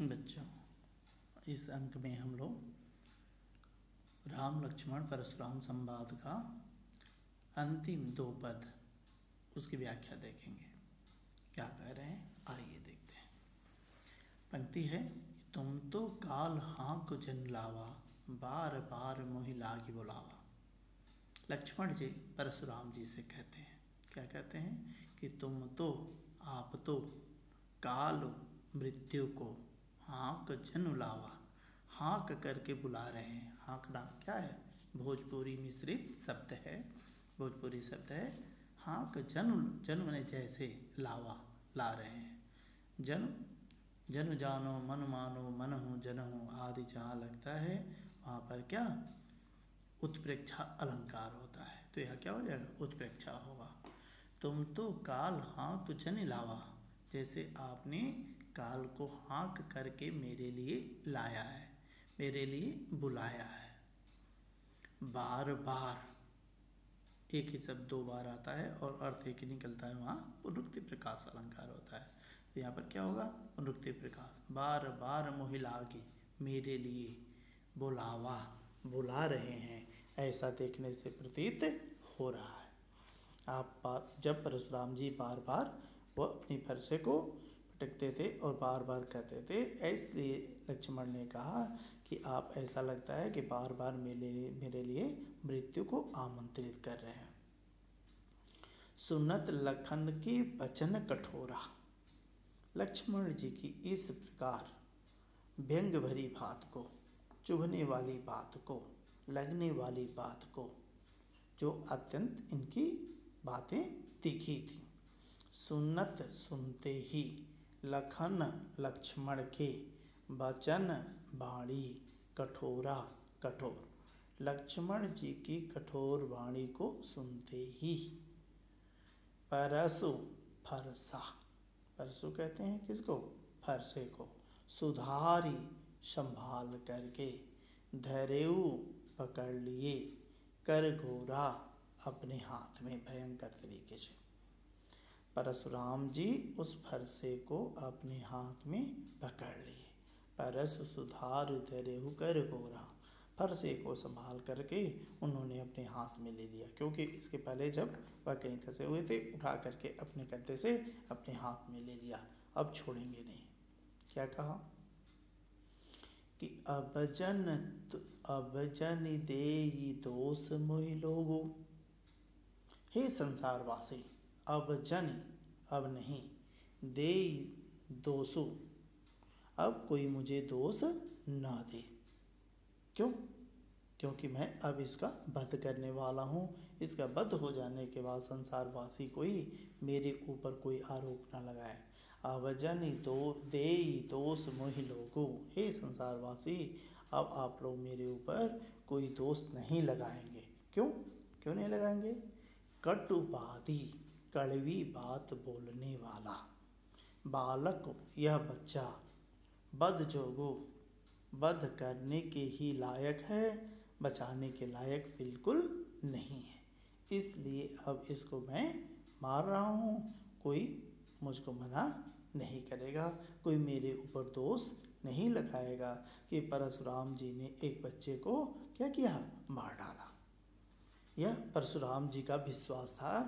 बच्चों, इस अंक में हम लोग राम लक्ष्मण परशुराम संवाद का अंतिम 2 पद उसकी व्याख्या देखेंगे। क्या कह रहे हैं, आइए देखते हैं। पंक्ति है, तुम तो काल हाँक जन लावा, बार बार मोहि लागी बुलावा। लक्ष्मण जी परशुराम जी से कहते हैं, क्या कहते हैं कि तुम तो, आप तो काल मृत्यु को हाँक जन लावा, हाँक करके बुला रहे हैं। हाँकना क्या है, भोजपुरी मिश्रित शब्द है, भोजपुरी शब्द है। हाँक जन ने जैसे लावा, ला रहे हैं। जन जानो मन मानो मन हो जन हो आदि जहाँ लगता है वहाँ पर क्या उत्प्रेक्षा अलंकार होता है, तो यह क्या हो जाएगा, उत्प्रेक्षा होगा। तुम तो काल हाँक जन लावा, जैसे आपने काल को हाँक करके मेरे लिए लाया है, मेरे लिए बुलाया है। बार बार एक ही शब्द 2 बार आता है और अर्थ एक ही निकलता है, वहाँ पुनरुक्ति प्रकाश अलंकार होता है। तो यहाँ पर क्या होगा, पुनरुक्ति प्रकाश। बार बार मोहि लागी, मेरे लिए बुलावा, बुला रहे हैं, ऐसा देखने से प्रतीत हो रहा है। जब परशुराम जी बार बार वो अपनी फरसे को पटकते थे और बार बार कहते थे, इसलिए लक्ष्मण ने कहा कि आप ऐसा लगता है कि बार बार मेरे लिए मृत्यु को आमंत्रित कर रहे हैं। सुनत लखन की वचन कठोरा, लक्ष्मण जी की इस प्रकार व्यंग भरी बात को, चुभने वाली बात को, लगने वाली बात को, जो अत्यंत इनकी बातें तीखी थी। सुनत सुनते ही, लखन लक्ष्मण के, वचन वाणी, कठोरा कठोर, लक्ष्मण जी की कठोर वाणी को सुनते ही, परसु फरसा, परसु कहते हैं किसको, फरसे को, सुधारी संभाल करके, धैर्यु पकड़ लिए, कर घोरा अपने हाथ में, भयंकर तरीके से। परशुराम जी उस फरसे को अपने हाथ में पकड़ लिए। परसु सुधार धैर्यु कर घोरा, फरसे को संभाल करके उन्होंने अपने हाथ में ले लिया, क्योंकि इसके पहले जब वह कहीं फंसे हुए थे, उठा करके अपने कंधे से अपने हाथ में ले लिया, अब छोड़ेंगे नहीं। क्या कहा कि अब जन देई दोष मोहि लोगो, हे संसारवासी, अब जन, अब नहीं, देई दोषो, अब कोई मुझे दोष ना दे। क्यों, क्योंकि मैं अब इसका वध करने वाला हूँ। इसका वध हो जाने के बाद संसारवासी कोई मेरे ऊपर कोई आरोप ना लगाए। अवजन देई दोष मोहि लोगो, हे संसारवासी, अब आप लोग मेरे ऊपर कोई दोष नहीं लगाएंगे। क्यों, क्यों नहीं लगाएंगे, कटुवादी, कड़वी बात बोलने वाला बालक, यह बच्चा बद जोगो, वध करने के ही लायक है, बचाने के लायक बिल्कुल नहीं है, इसलिए अब इसको मैं मार रहा हूँ। कोई मुझको मना नहीं करेगा, कोई मेरे ऊपर दोष नहीं लगाएगा कि परशुराम जी ने एक बच्चे को क्या किया, मार डाला। यह परशुराम जी का विश्वास था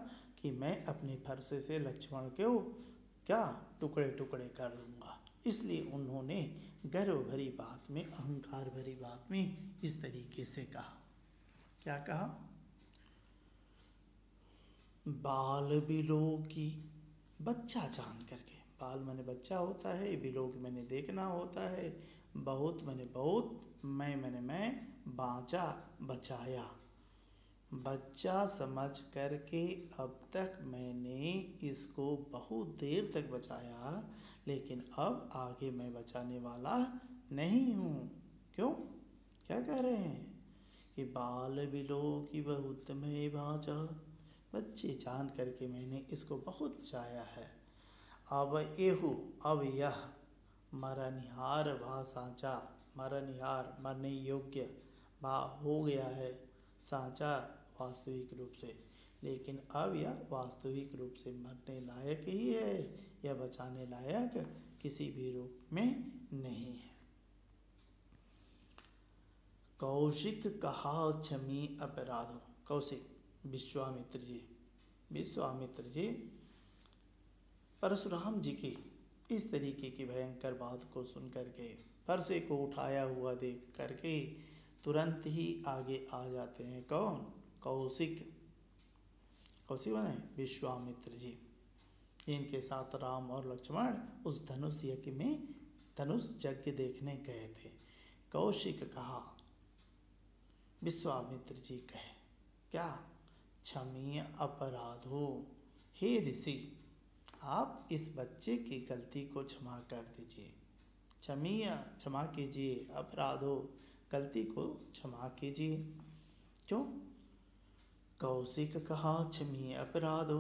कि मैं अपने फरसे से लक्ष्मण को क्या टुकड़े टुकड़े कर दूंगा। इसलिए उन्होंने गर्व भरी बात में, अहंकार भरी बात में इस तरीके से कहा। क्या कहा, बाल बिलोकी, बच्चा जान करके, बाल मैंने बच्चा होता है, बिलोक मैंने देखना होता है, बहुत मैंने बहुत, मैं बाँचा बचाया, बच्चा समझ करके अब तक मैंने इसको बहुत देर तक बचाया, लेकिन अब आगे मैं बचाने वाला नहीं हूँ। क्यों, क्या कह रहे हैं कि बाल बिलो की बहुत मैं बाँचा, बच्चे जान करके मैंने इसको बहुत बचाया है। अब एहु, अब यह मरनिहार भा सांचा, मरनिहार मरने योग्य भा हो गया है, सांचा वास्तविक रूप से, लेकिन अब यह वास्तविक रूप से मरने लायक ही है, यह बचाने लायक किसी भी रूप में नहीं है। कौशिक कहा क्षमी अपराधो। कौशिक विश्वामित्र जी परशुराम जी की इस तरीके की भयंकर बात को सुन करके, फरसे को उठाया हुआ देख करके तुरंत ही आगे आ जाते हैं। कौन? कौशिक बने विश्वामित्र जी, इनके साथ राम और लक्ष्मण उस धनुष यज्ञ में धनुष यज्ञ देखने गए थे। कौशिक कहा, विश्वामित्र जी कहे क्या? क्षमीय अपराधो, हे ऋषि आप इस बच्चे की गलती को क्षमा कर दीजिए। क्षमीय क्षमा कीजिए, अपराधो गलती को क्षमा कीजिए। क्यों? कौशिक कहा क्षमीय अपराधो,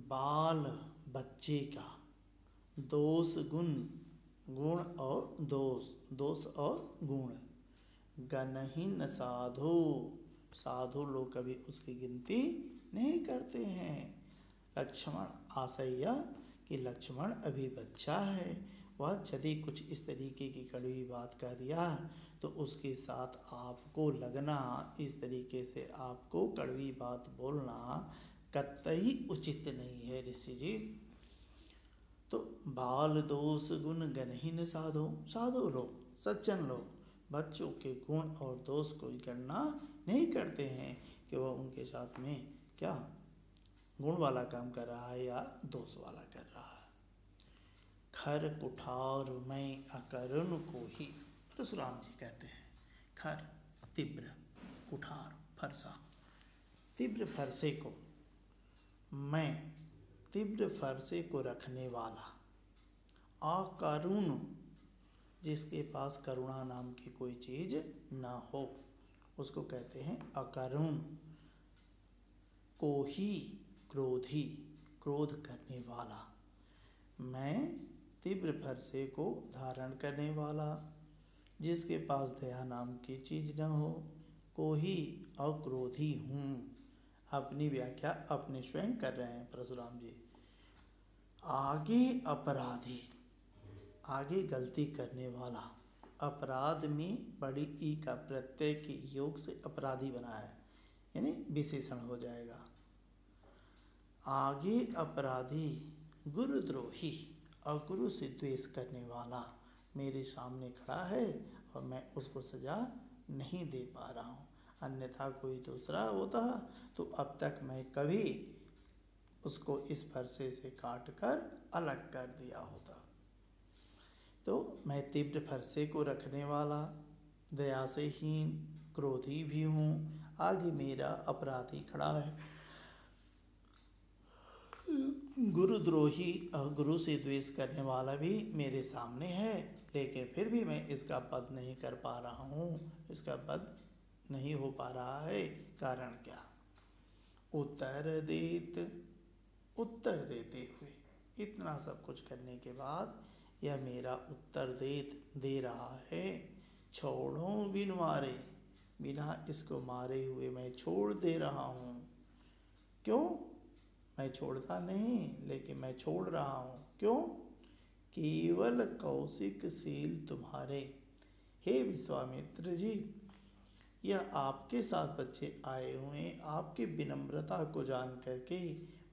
बाल बच्चे का दोष गुण और दोष और गुण, गणहीन साधु लोग कभी उसकी गिनती नहीं करते हैं। लक्ष्मण आशय कि लक्ष्मण अभी बच्चा है, वह यदि कुछ इस तरीके की कड़वी बात कह दिया तो उसके साथ आपको लगना, इस तरीके से आपको कड़वी बात बोलना कतई उचित नहीं है ऋषि जी। तो बाल दोष गुण गणहीन साधु लोग, सज्जन लोग बच्चों के गुण और दोष को गणना नहीं करते हैं कि वह उनके साथ में क्या गुण वाला काम कर रहा है या दोष वाला कर रहा है। खर कुठार में अकरुण को ही, परशुराम जी कहते हैं खर तीव्र, कुठार फरसा, तीव्र फरसे को, मैं तीव्र फरसे को रखने वाला, अकरुण जिसके पास करुणा नाम की कोई चीज न हो उसको कहते हैं अकरुण। को ही क्रोधी, क्रोध करने वाला, मैं तीव्र फरसे को धारण करने वाला जिसके पास दया नाम की चीज न हो, को ही अक्रोधी हूँ। अपनी व्याख्या अपने स्वयं कर रहे हैं परशुराम जी। आगे अपराधी, आगे गलती करने वाला, अपराध में बड़ी ई का प्रत्यय के योग से अपराधी बना है, यानी विशेषण हो जाएगा। आगे अपराधी, गुरुद्रोही और गुरु से द्वेष करने वाला मेरे सामने खड़ा है और मैं उसको सजा नहीं दे पा रहा हूँ। अन्यथा कोई दूसरा होता तो अब तक मैं कभी उसको इस फरसे से काट कर अलग कर दिया होता। तो मैं तीव्र फरसे को रखने वाला, दया से हीन, क्रोधी भी हूँ। आगे मेरा अपराधी खड़ा है, गुरुद्रोही और गुरु से द्वेष करने वाला भी मेरे सामने है, लेकिन फिर भी मैं इसका पद नहीं कर पा रहा हूँ, इसका पद नहीं हो पा रहा है। कारण क्या? उत्तर देते हुए, इतना सब कुछ करने के बाद यह मेरा उत्तर दे रहा है। छोड़ो बिन मारे, बिना इसको मारे हुए मैं छोड़ दे रहा हूँ। क्यों? मैं छोड़ता नहीं, लेकिन मैं छोड़ रहा हूँ। क्यों? केवल कौशिक शील तुम्हारे, हे विश्वामित्र जी, यह आपके साथ बच्चे आए हुए, आपके विनम्रता को जान करके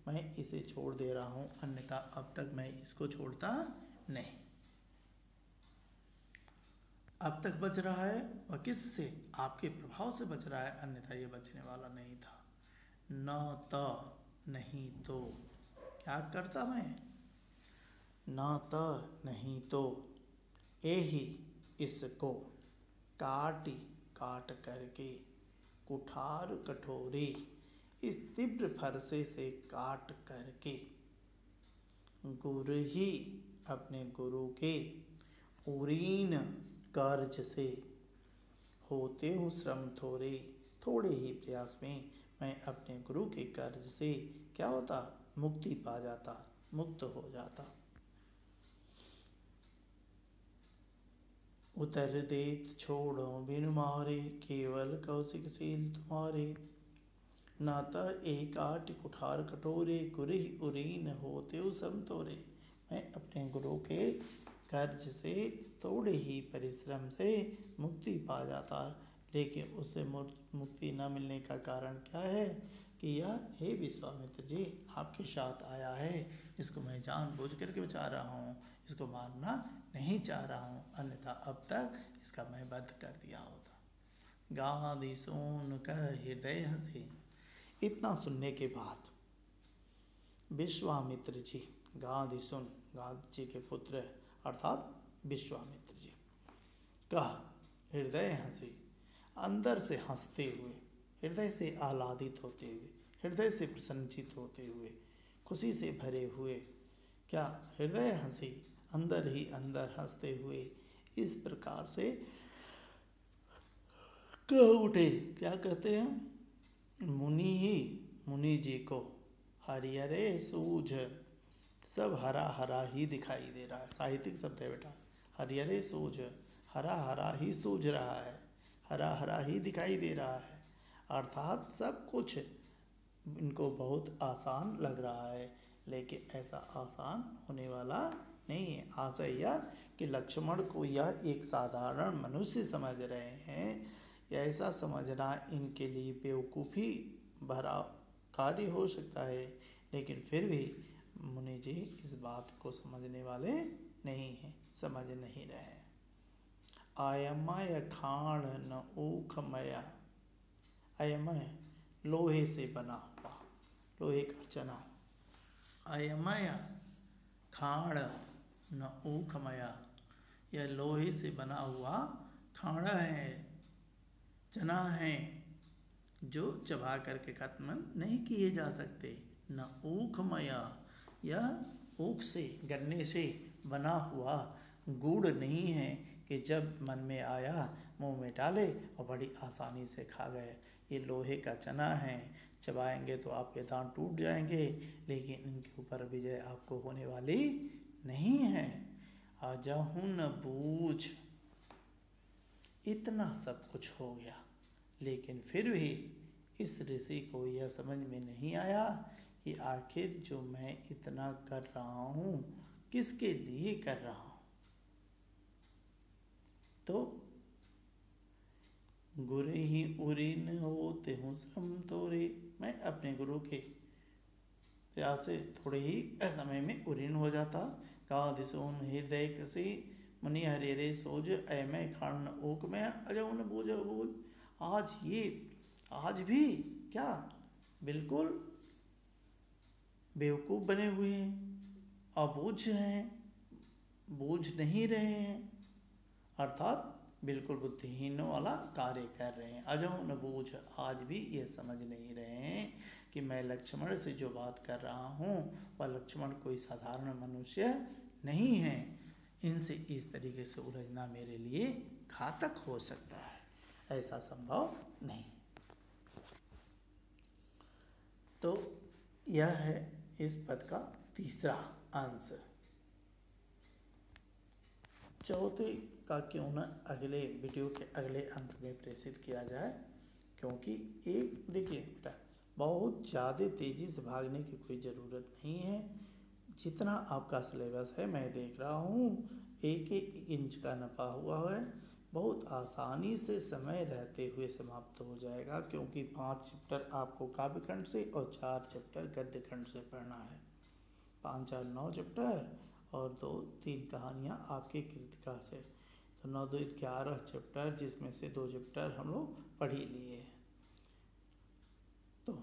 मैं इसे छोड़ दे रहा हूँ, अन्यथा अब तक मैं इसको छोड़ता नहीं। अब तक बच रहा है और किससे? आपके प्रभाव से बच रहा है, अन्यथा ये बचने वाला नहीं था। न तो नहीं तो क्या करता मैं? न तो नहीं तो यही इसको काट करके, कुठार कठोरी, इस तीव्र फरसे से काट करके, गुरु ही अपने गुरु के उरीन कार्य से होते हूँ श्रम थोड़े ही प्रयास में मैं अपने गुरु के कार्य से क्या होता? मुक्ति पा जाता, मुक्त हो जाता। उतर देत छोड़ो बिन मारे, केवल कौशिक शील तुम्हारे। नाता एक आट कुठार कटोरे, गुरु उरीन होते सम तोरे। मैं अपने गुरु के कर्ज से थोड़े ही परिश्रम से मुक्ति पा जाता है, लेकिन उससे मुक्ति न मिलने का कारण क्या है कि यह हे विश्वामित्र जी आपके साथ आया है, इसको मैं जानबूझ करके बचा रहा हूँ, इसको मारना नहीं चाह रहा हूँ, अन्यथा अब तक इसका मैं वध कर दिया होता। गादि सुन कह हृदय हंसे। इतना सुनने के बाद विश्वामित्र जी, गादि सुन, गाद जी के पुत्र अर्थात विश्वामित्र जी, कह हृदय हंसे, अंदर से हंसते हुए, हृदय से आह्लादित होते हुए, हृदय से प्रसन्नचित होते हुए, खुशी से भरे हुए, क्या हृदय हंसी, अंदर ही अंदर हंसते हुए इस प्रकार से कह उठे। क्या कहते हैं? मुनि ही मुनि जी को हरिहरे सूझ, सब हरा हरा ही दिखाई दे रहा है। साहित्यिक शब्द है बेटा, हरिहरे सूझ, हरा हरा ही सूझ रहा है, हरा हरा ही दिखाई दे रहा है, अर्थात सब कुछ इनको बहुत आसान लग रहा है, लेकिन ऐसा आसान होने वाला नहीं है। आशय यह कि लक्ष्मण को यह एक साधारण मनुष्य समझ रहे हैं, ऐसा समझना इनके लिए बेवकूफ़ी भरा कार्य हो सकता है, लेकिन फिर भी मुनि जी इस बात को समझने वाले नहीं हैं, समझ नहीं रहे हैं। अयमय खाण न ऊखमया, अयमय लोहे से बना हुआ, लोहे का चना, अयमय खाण न ऊखमया, यह लोहे से बना हुआ खाड़ा है, चना है, जो चबा करके खत्म नहीं किए जा सकते। न ऊखमया, यह ऊख से, गन्ने से बना हुआ गुड़ नहीं है कि जब मन में आया मुंह में डाले और बड़ी आसानी से खा गए। ये लोहे का चना है, चबाएंगे तो आपके दांत टूट जाएंगे, लेकिन इनके ऊपर विजय आपको होने वाली नहीं है। अजहुन बूझ, इतना सब कुछ हो गया, लेकिन फिर भी इस ऋषि को यह समझ में नहीं आया कि आखिर जो मैं इतना कर रहा हूँ किसके लिए कर रहा हूँ। तो गुरु ही उरीन होते हूँ श्रम तोरे, मैं अपने गुरु के प्रयास से थोड़े ही समय में उरीन हो जाता। कादिसोन हृदय कसी मनि हरेरे सोज, ऐमय खान ओक में अजौन बूझ बूझ। आज भी क्या बिल्कुल बेवकूफ़ बने हुए हैं, अबूझ हैं, बूझ नहीं रहे हैं, अर्थात बिल्कुल बुद्धिहीनों वाला कार्य कर रहे हैं। अजौन बूझ, आज भी ये समझ नहीं रहे हैं कि मैं लक्ष्मण से जो बात कर रहा हूँ वह लक्ष्मण कोई साधारण मनुष्य नहीं है, इनसे इस तरीके से उलझना मेरे लिए घातक हो सकता है, ऐसा संभव नहीं। तो यह है इस पद का तीसरा अंश। चौथे का क्यों न अगले वीडियो के अगले अंक में प्रेषित किया जाए, क्योंकि एक देखिए बेटा, बहुत ज़्यादा तेज़ी से भागने की कोई ज़रूरत नहीं है। जितना आपका सिलेबस है मैं देख रहा हूँ, एक एक इंच का नपा हुआ है, बहुत आसानी से समय रहते हुए समाप्त हो जाएगा, क्योंकि 5 चैप्टर आपको काव्य खंड से और 4 चैप्टर गद्य खंड से पढ़ना है। 5 4 9 चैप्टर और 2-3 कहानियाँ आपके कृतिका से, तो 9 2 11 चैप्टर, जिसमें से 2 चैप्टर हम लोग पढ़ ही लिए हैं। तो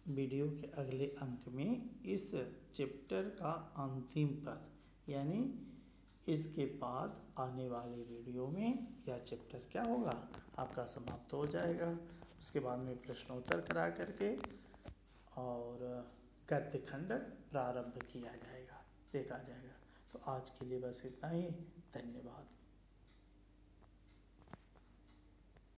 वीडियो के अगले अंक में इस चैप्टर का अंतिम पद, यानी इसके बाद आने वाले वीडियो में यह चैप्टर क्या होगा, आपका समाप्त हो जाएगा। उसके बाद में प्रश्नोत्तर करा करके और गद्य खंड प्रारंभ किया जाएगा, देखा जाएगा। तो आज के लिए बस इतना ही, धन्यवाद।